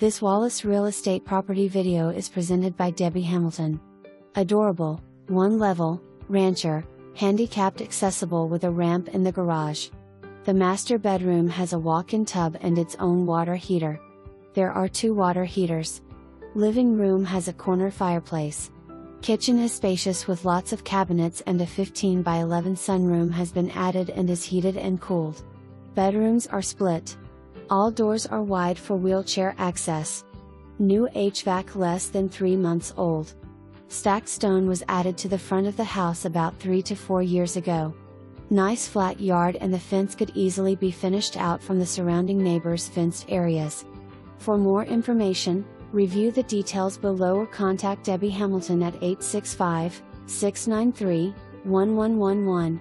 This Wallace Real Estate property video is presented by Debbie Hamilton. Adorable, one-level, rancher, handicapped accessible with a ramp in the garage. The master bedroom has a walk-in tub and its own water heater. There are 2 water heaters. Living room has a corner fireplace. Kitchen is spacious with lots of cabinets, and a 15 by 11 sunroom has been added and is heated and cooled. Bedrooms are split. All doors are wide for wheelchair access. New HVAC less than 3 months old. Stacked stone was added to the front of the house about 3 to 4 years ago. Nice flat yard, and the fence could easily be finished out from the surrounding neighbors' fenced areas. For more information, review the details below or contact Debbie Hamilton at 865-693-1111.